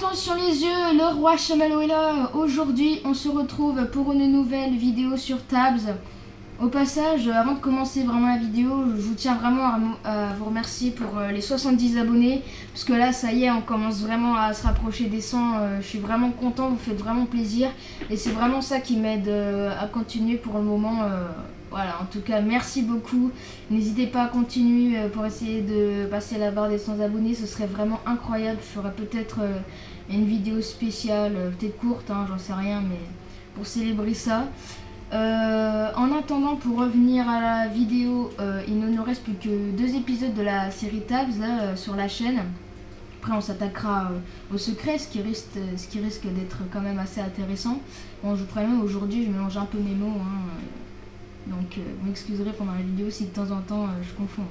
Attention les yeux, le roi Chamallow est là. Aujourd'hui, on se retrouve pour une nouvelle vidéo sur Tabs. Au passage, avant de commencer vraiment la vidéo, je vous tiens vraiment à vous remercier pour les 70 abonnés. Parce que là, ça y est, on commence vraiment à se rapprocher des 100. Je suis vraiment content, vous faites vraiment plaisir. Et c'est vraiment ça qui m'aide à continuer pour le moment. Voilà, en tout cas, merci beaucoup. N'hésitez pas à continuer pour essayer de passer la barre des 100 abonnés. Ce serait vraiment incroyable. Je ferai peut-être une vidéo spéciale, peut-être courte, hein, j'en sais rien, mais pour célébrer ça. En attendant, pour revenir à la vidéo, il ne nous reste plus que 2 épisodes de la série Tabs là, sur la chaîne. Après on s'attaquera au secret, ce qui risque d'être quand même assez intéressant. Bon, je vous préviens, aujourd'hui je mélange un peu mes mots, hein, donc vous m'excuserez pendant la vidéo si de temps en temps je confonds.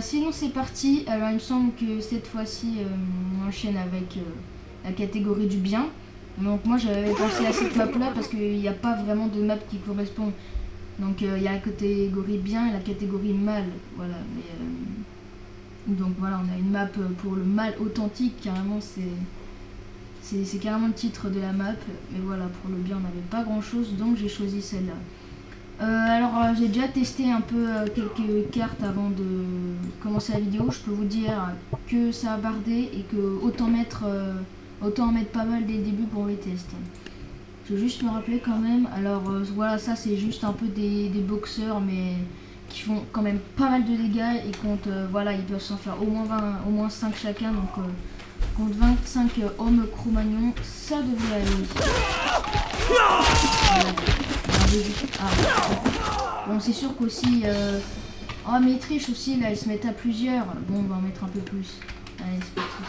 Sinon c'est parti. Alors il me semble que cette fois-ci on enchaîne avec la catégorie du bien. Donc moi j'avais pensé à cette map là parce qu'il n'y a pas vraiment de map qui correspond. Donc il y a la catégorie bien et la catégorie mal. Voilà. Mais, donc voilà, on a une map pour le mal authentique, carrément c'est carrément le titre de la map. Mais voilà, pour le bien on n'avait pas grand chose, donc j'ai choisi celle-là. Alors j'ai déjà testé un peu quelques cartes avant de commencer la vidéo. Je peux vous dire que ça a bardé et que autant en mettre pas mal dès le début pour les tests. Je vais juste me rappeler quand même. Alors voilà, ça c'est juste un peu des boxeurs, mais qui font quand même pas mal de dégâts et compte voilà, ils peuvent s'en faire au moins 5 chacun. Donc contre 25 hommes Cro-Magnon, ça devrait aller. Bon, c'est sûr qu'aussi oh mais ils trichent aussi là, ils se mettent à plusieurs. Bon, on va en mettre un peu plus. Allez, c'est parti.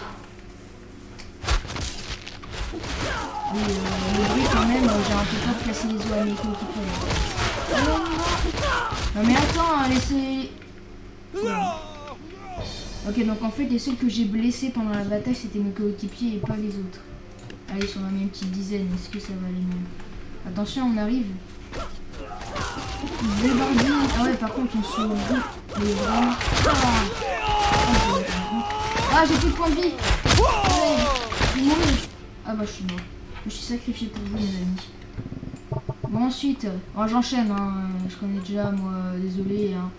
Oui, le bruit quand même, j'ai un peu peur de casser les os à mes coéquipiers. Non mais attends, laissez... Ok, donc en fait les seuls que j'ai blessés pendant la bataille c'était mes coéquipiers et pas les autres. Allez, on a mis une petite dizaine, est-ce que ça va aller mieux? Attention, on arrive. Débardine. Ah ouais, par contre on se joue. Mais vraiment... Ah, j'ai plus de points de vie. Ouais, je vais mourir. Ah bah je suis mort. Je me suis sacrifié pour vous les amis. Bon ensuite, oh, j'enchaîne, hein. Je connais déjà moi, désolé. Hein.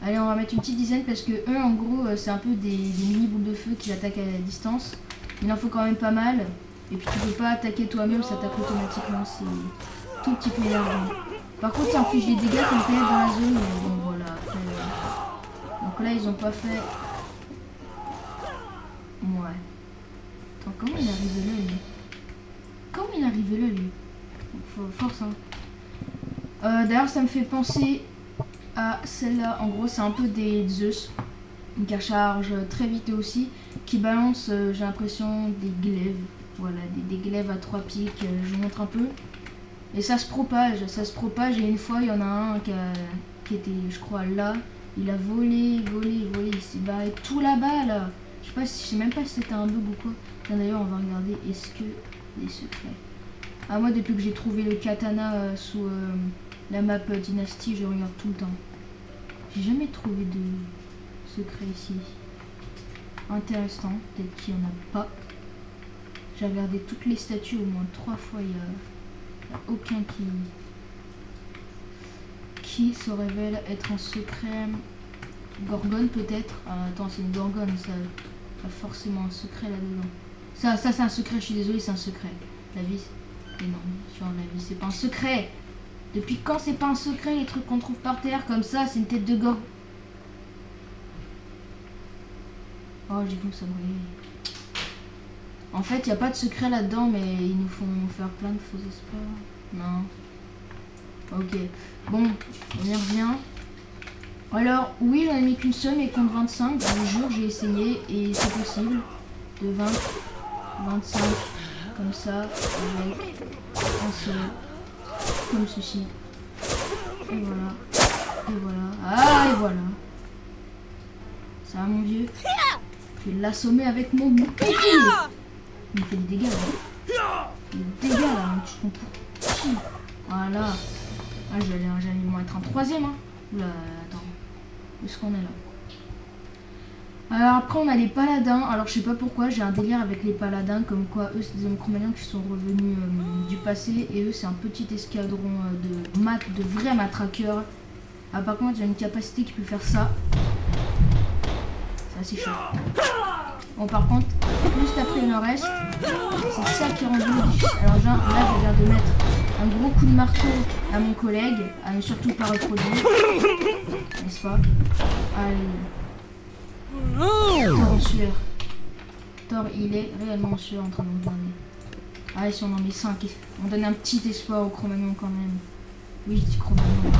Allez, on va mettre une petite dizaine parce que eux en gros c'est un peu des mini boules de feu qui attaquent à la distance. Il en faut quand même pas mal. Et puis tu peux pas attaquer toi-même, ça attaque automatiquement, c'est tout petit peu énervant. Par contre ça inflige des dégâts quand on est dans la zone, mais bon voilà, après... Donc là ils ont pas fait... Ouais. Attends, comment il est arrivé là lui? Comment il est arrivé là lui? Force hein. D'ailleurs ça me fait penser à celle-là. En gros c'est un peu des Zeus qui recharge très vite aussi, qui balance j'ai l'impression des glaives. Voilà, des glaives à 3 pics, je vous montre un peu. Et ça se propage et une fois il y en a un qui était je crois là. Il a volé, il s'est barré tout là-bas là. Je sais même pas si c'était un bug ou quoi. D'ailleurs on va regarder, est-ce que les secrets. Ah moi depuis que j'ai trouvé le katana sous la map dynastie, je regarde tout le temps. J'ai jamais trouvé de secret ici. Intéressant, peut-être qu'il n'y en a pas. J'ai regardé toutes les statues au moins 3 fois, il n'y a aucun qui se révèle être un secret. Gorgone peut-être. Ah, attends, c'est une gorgone, ça a forcément un secret là-dedans. Ça c'est un secret, je suis désolée, c'est un secret. La vie, mais non, sur la vie, c'est pas un secret. Depuis quand c'est pas un secret, les trucs qu'on trouve par terre comme ça, c'est une tête de gorgone. Oh, j'ai cru que ça brûlait. En fait, il n'y a pas de secret là-dedans, mais ils nous font faire plein de faux espoirs. Non. Ok. Bon, on y revient. Alors, oui, j'en ai mis qu'une seule, mais contre 25. Je vous jure, j'ai essayé et c'est possible. De 20, 25, comme ça, avec un seul, comme ceci. Et voilà. Et voilà. Ah, et voilà. Ça va, mon vieux? Je vais l'assommer avec mon bouclier. Il me fait des dégâts là. Des dégâts là, tu te prends pour qui? Voilà. Ah, j'allais m'en mettre un troisième. Hein. Oula, attends. Où est-ce qu'on est là? Alors après on a les paladins, alors je sais pas pourquoi j'ai un délire avec les paladins, comme quoi eux c'est des hommes Cro-Magnons qui sont revenus du passé, et eux c'est un petit escadron de vrais matraqueurs. Ah par contre j'ai une capacité qui peut faire ça. C'est assez chaud. Bon par contre, juste après le reste, c'est ça qui rend le difficile. Alors genre, là je viens de mettre un gros coup de marteau à mon collègue, à ne surtout pas reproduire. N'est-ce pas? Allez. Thor en sueur. Thor il est réellement en sueur en train de me regarder. Allez si on en met 5, on donne un petit espoir aux Cro-Magnons quand même. Oui je dis Cro-Magnons.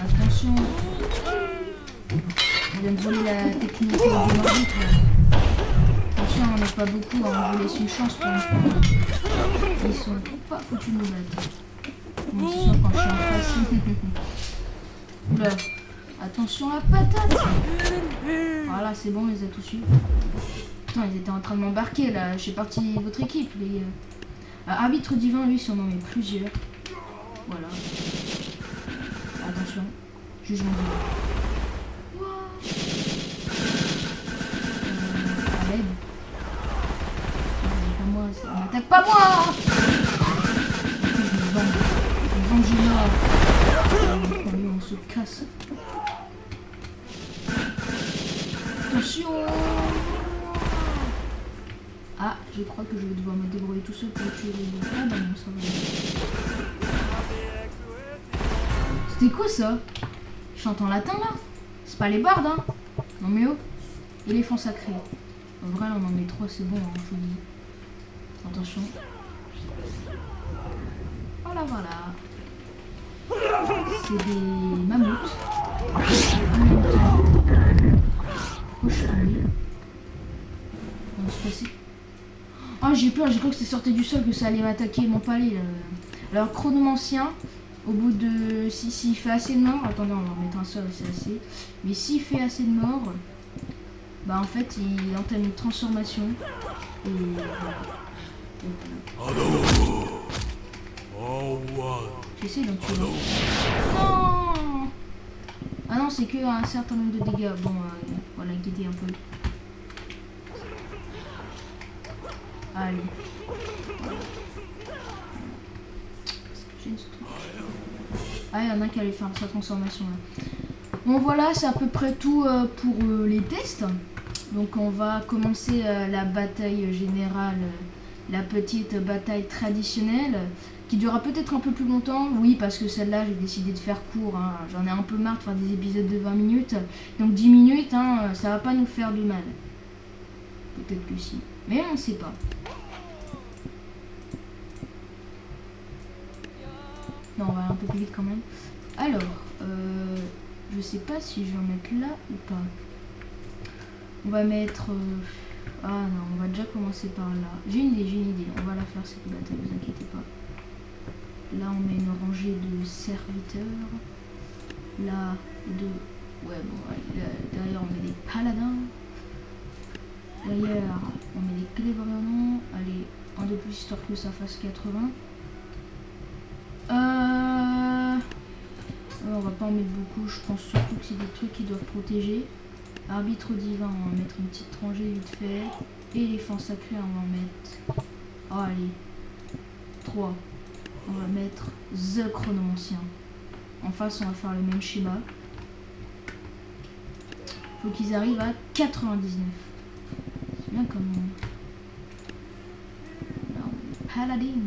Attention. On vient de voler la technique du nordique là. Attention on n'est pas beaucoup, hein. On vous laisse une chance pour une fois. Ils sont pas foutus de nous battre. Bon c'est sûr quand je suis en face. Oula. Attention à la patate. Voilà, c'est bon, on les a tous eu. Putain, ils étaient en train de m'embarquer là. Je suis parti de votre équipe. Les, arbitre divin, lui, si on en met plusieurs. Voilà. Attention. Jugement divin. À l'aide. Pas moi, ça m'attaque pas moi. Je me venge. Je me venge là. On se casse. Attention. Ah, je crois que je vais devoir me débrouiller tout seul pour tuer les deux. Ah bah non, ça va. C'était quoi ça? Je chante en latin là? C'est pas les bardes hein? Non mais oh. Éléphant sacré. En vrai là on en met 3, c'est bon hein, je vous dis. Attention. Voilà voilà. C'est des mammouths. Oh, je suis tombée. On va se passer. Oh, j'ai peur, j'ai cru que c'était sorti du sol, que ça allait m'attaquer mon palais. Là. Alors, chronomancien, au bout de. S'il fait assez de morts. Attendez, on va en mettre un seul, c'est assez. Mais s'il fait assez de morts, bah en fait, il entame une transformation. Et. J'essaie d'en tuer. Non! Ah non, c'est que un certain nombre de dégâts. Bon, voilà, guider un peu. Allez. Ah, il y en a qui allaient faire sa transformation là. Bon, voilà, c'est à peu près tout pour les tests. Donc, on va commencer la bataille générale, la petite bataille traditionnelle. Qui durera peut-être un peu plus longtemps, oui, parce que celle-là, j'ai décidé de faire court. Hein. J'en ai un peu marre de faire des épisodes de 20 minutes. Donc 10 minutes, hein, ça va pas nous faire de mal. Peut-être que si. Mais on ne sait pas. Non, on va aller un peu plus vite quand même. Alors, je sais pas si je vais en mettre là ou pas. On va mettre... Ah non, on va déjà commencer par là. J'ai une idée. On va la faire cette bataille, vous inquiétez pas. Là, on met une rangée de serviteurs. Là, ouais, bon, derrière, on met des paladins. Derrière, on met des clévorianons. Allez, un de plus, histoire que ça fasse 80. On va pas en mettre beaucoup. Je pense surtout que c'est des trucs qui doivent protéger. Arbitre divin, on va mettre une petite rangée vite fait. Éléphant sacré, on va en mettre... Oh, allez. 3. On va mettre The Chronomancien. En face, on va faire le même schéma. Faut qu'ils arrivent à 99. C'est bien comme... Là, on met Paladin.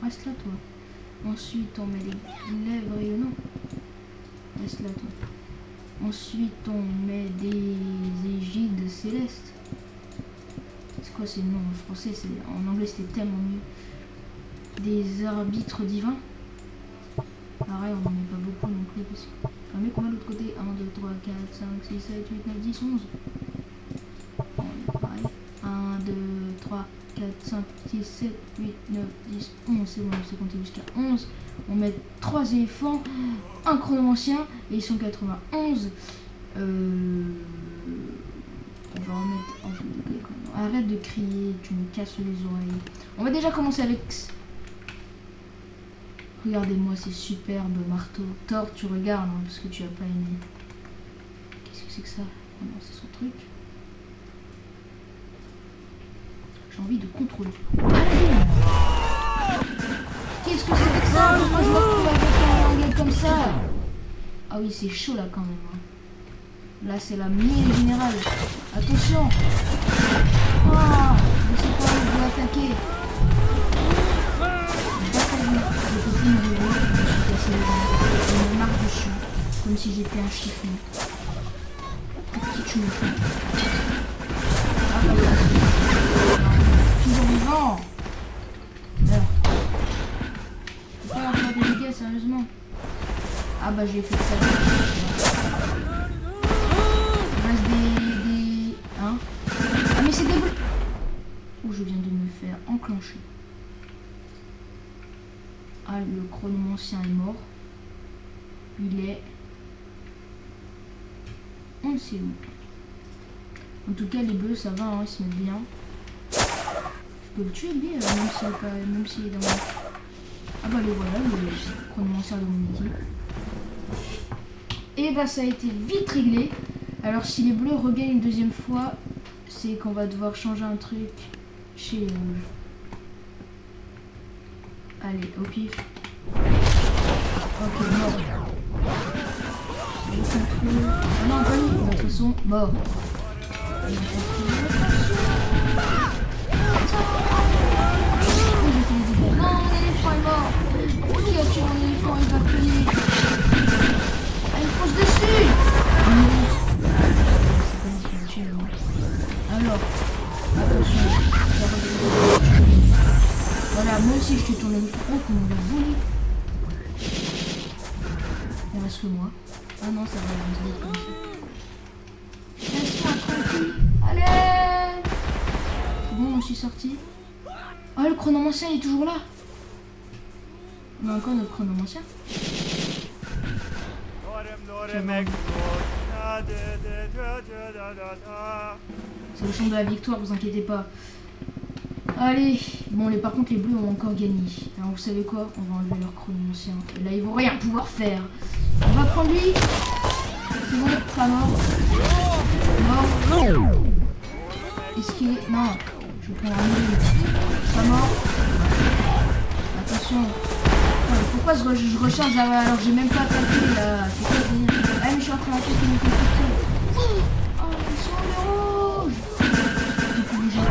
Reste là, toi. Ensuite, on met les lèvres... Non. Reste là, toi. Ensuite, on met des égides célestes. C'est quoi ces noms en français? En anglais, c'était tellement mieux. Des arbitres divins. Pareil, on n'en met pas beaucoup non plus. Parce que... On met combien de l'autre côté? 1, 2, 3, 4, 5, 6, 7, 8, 9, 10, 11. On met pareil. 1, 2, 3, 4, 5, 6, 7, 8, 9, 10, 11. C'est bon, c'est compté jusqu'à 11. On met 3 éléphants, un chronomancien, et ils sont 91. On va remettre... Arrête de crier, tu me casses les oreilles. On va déjà commencer avec... Regardez-moi ces superbes marteaux. Thor, tu regardes hein, parce que tu as pas aimé. Qu'est-ce c'est que ça? Oh non, c'est son truc. J'ai envie de contrôler. Qu'est-ce que c'était que ça? Pourquoi je me retrouve avec un gueule comme ça? Ah oui, c'est chaud là quand même. Hein. Là, c'est la mêlée générale. Attention! Ah, je sais pas où je dois attaquer. J'ai pas compris. Je peux plus me réveiller. Je me suis cassé les dents. Je me marre dessus. Comme si j'étais un chiffon. Petit chou. Ah, comme ça. Toujours vivant. Meurs. Je peux pas leur faire des dégâts, sérieusement. Ah bah j'ai fait ça. Il reste des... Hein? Ah mais c'est des boules. Oh, je viens de me faire enclencher. Ah, le chronomancien est mort. Il est... On ne sait où. En tout cas, les bleus, ça va, hein, ils se mettent bien. Je peux le tuer, lui, même s'il est dans mon... Ah bah le voilà, le chronomancien de mon équipe. Et bah ça a été vite réglé. Alors si les bleus regagnent une deuxième fois, c'est qu'on va devoir changer un truc chez les rouges. Allez, au pif. Ok, mort. Ah non, pas lui, de toute façon, mort. Non, mon éléphant est mort. Qui a tué mon éléphant? Il va payer. Ah, il fonce dessus. Alors, attention. Voilà, moi aussi je tue ton éléphant. Oh, comment on l'a volé. Il reste que moi. Ah non, ça va, on se dit. Laisse-moi tranquille. Allez. Bon, je suis sorti. Oh, le chronomancien il est toujours là. On a encore notre chronomancien. C'est le chant de la victoire, vous inquiétez pas. Allez, bon, par contre les bleus ont encore gagné. Alors vous savez quoi? On va enlever leur chronomancien. Et là ils vont rien pouvoir faire. On va prendre lui. C'est bon, pas mort. Mort. Est-ce qu'il est... Non, je vais prendre un nouveau. Pas mort. Attention. Pourquoi je recharge alors que j'ai même pas attaqué là? C'est quoi ce délire? Ah mais je suis en train d'attaquer mes constructeurs. Oh, ils sont les rouges. Je peux bouger.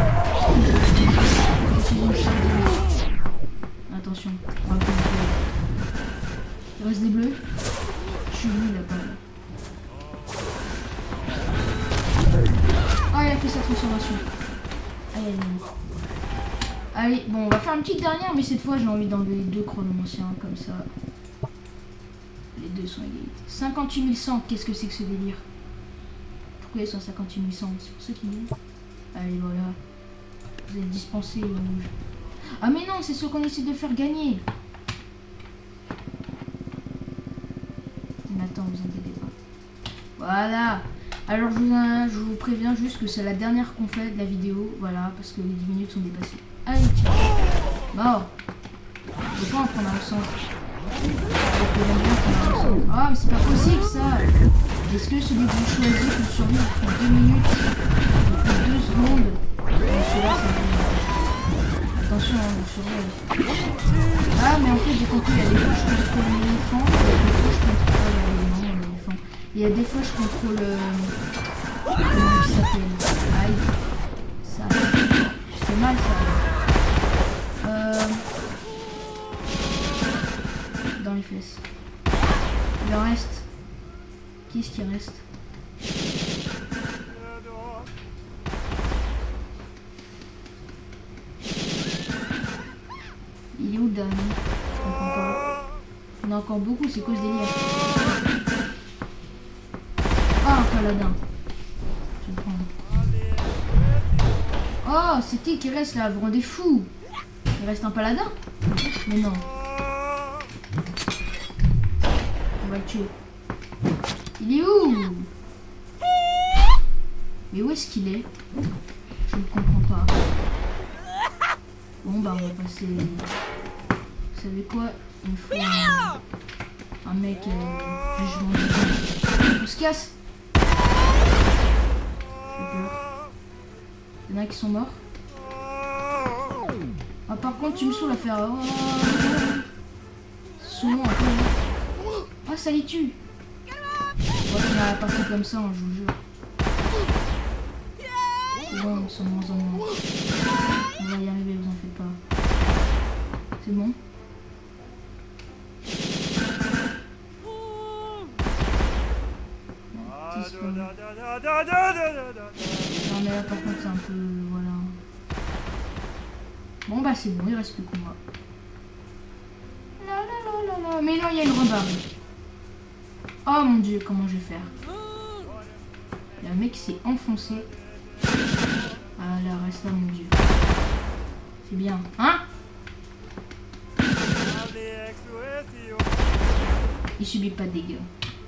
Attention, on va prendre le... Il reste des bleus. Je suis lui là-bas. Ah, il a fait sa transformation. Aïe, aïe, aïe. Allez, bon, on va faire une petite dernière, mais cette fois, j'ai envie d'enlever les deux chronomanciens, comme ça. Les deux sont égalités. 58 100, qu'est-ce que c'est que ce délire? Pourquoi ils sont 58 100? C'est pour ça qu'ils disent. Allez, voilà. Vous êtes dispensés, les rouges. Ah, mais non, c'est ce qu'on essaie de faire gagner. Mais attends, vous inquiétez pas. Voilà. Alors, je vous préviens juste que c'est la dernière qu'on fait de la vidéo. Voilà, parce que les 10 minutes sont dépassées. Allez, tiens. Mort. Je peux pas en prendre un centre. Ah, mais c'est pas possible ça. Est-ce que celui que vous choisissez peut survivre pour 2 minutes, pour 2 secondes? Celui-là, attention, hein, je surveille. Ah, mais en fait, j'ai compris, il y a des fois je contrôle l'éléphant, il y a des fois je contrôle comment il s'appelle? Aïe. Ça. C'est mal ça. Dans les fesses. Il en reste. Qui est-ce qui reste? Il est où Dan? Je comprends pas. On a encore beaucoup, c'est quoi ce délire? Ah, un paladin. Je vais le prendre. Oh, c'est qui reste là? Vous rendez fou? Il reste un paladin? Mais non. On va le tuer. Il est où? Mais où est-ce qu'il est? Je ne comprends pas. Bon bah on va passer... Vous savez quoi? Il me faut un mec jugement. On se casse. Il y en a qui sont morts. Ah, par contre, tu me saoules à faire. Oh. Souvent un peu. Ah, ça les tue. On va finir la partie comme ça, hein, je vous jure. Bon, ils sont de moins en moins. On va y arriver, vous en faites pas. C'est bon. Non mais là par contre c'est un peu... voilà. Bon bah c'est bon, il reste plus que moi. Mais non, il y a une rambarde. Oh mon dieu, comment je vais faire? Il y a un mec qui s'est enfoncé. Ah là, reste là mon dieu. C'est bien, hein? Il subit pas de dégâts.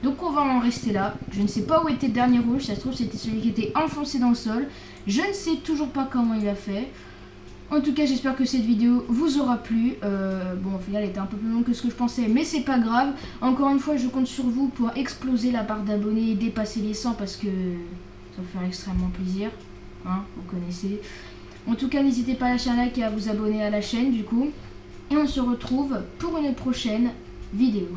Donc on va en rester là. Je ne sais pas où était le dernier rouge. Ça se trouve c'était celui qui était enfoncé dans le sol. Je ne sais toujours pas comment il a fait. En tout cas j'espère que cette vidéo vous aura plu. Bon au final elle était un peu plus longue que ce que je pensais. Mais c'est pas grave. Encore une fois je compte sur vous pour exploser la barre d'abonnés et dépasser les 100 parce que ça va faire extrêmement plaisir. Hein, vous connaissez. En tout cas n'hésitez pas à lâcher un like et à vous abonner à la chaîne du coup. Et on se retrouve pour une prochaine vidéo.